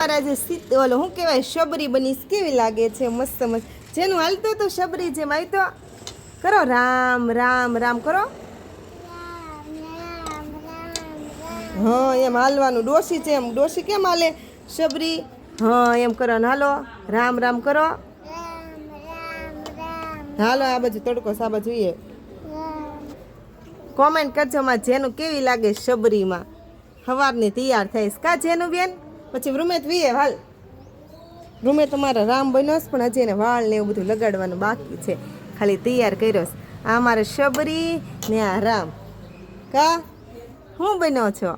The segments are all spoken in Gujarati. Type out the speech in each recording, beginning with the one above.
મારા જે ઓલો શું કહેવાય શબરી બનીશ કેવી લાગે છે મસ્ત મસ્ત જેનું હાલતો તો શબરી જેમ આવી તો કરો રામ રામ રામ કરો હા એમ હાલવાનું ડોશી છે એમ ડોશી કેમ હાલે શબરી હા એમ કરો ને હાલો રામ રામ કરો હાલો આ બાજુ તડકો સાબા જોઈએ કોમેન્ટ કરજો માં જેનું કેવી લાગે શબરીમાં સવારની તૈયાર થઈશ કા જેનું બેન પછી રૂમેત વીએ હાલ રૂમે તમારા રામ બન્યો પણ હજી એને વાળ ને એવું બધું લગાડવાનું બાકી છે ખાલી તૈયાર કર્યો આ મારે શબરી ને આ રામ કા હું બન્યો છો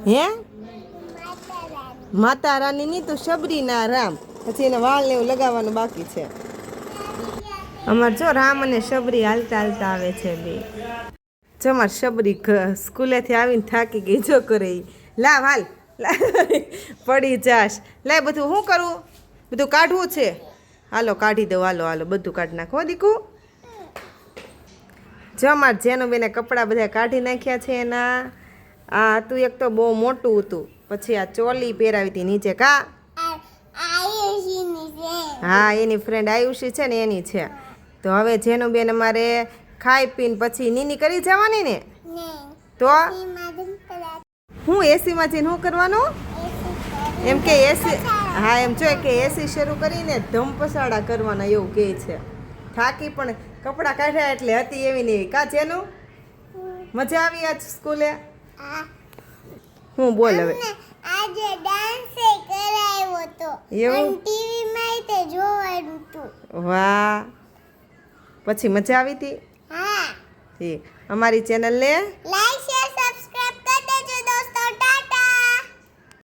હે માતા રાની ની તો શબરી ના રામ પછી એને વાળ ને એવું લગાવવાનું બાકી છે અમાર જો રામ અને શબરી હાલતા હાલતા આવે છે બે જો અમાર શબરી સ્કૂલેથી આવીને થાકી ગઈ જો કરે લાવ હાલ પડી જાશ લાય બધું શું કરવું બધું કાઢવું છે હાલો કાઢી દો હાલો હાલો બધું કાઢી નાખો દીકુ જો અમાર જેનું બેને કપડાં બધા કાઢી નાખ્યા છે એના આ હતું એક તો બહુ મોટું હતું પછી આ ચોલી પહેરાવી હતી નીચે કા હા એની ફ્રેન્ડ આયુષી છે ને એની છે તો હવે જેનું બેન અમારે ખાઈ પીને પછી નીની કરી જવાની ને તો હું એસીમાં જઈને શું કરવાનું એમ કે એસી હા એમ જો કે એસી શરૂ કરીને ધમ પસાડા કરવાના એવું કહે છે થાકી પણ કપડાં કાઢ્યા એટલે હતી એવી નહીં કા જેનું મજા આવી આજ સ્કૂલે હું બોલ હવે આજે ડાન્સ કરાવ્યો તો એવું ટીવી માં તે જોવાનું હતું વાહ પછી મજા આવી હતી હા ઠીક અમારી ચેનલને લાઈક શેર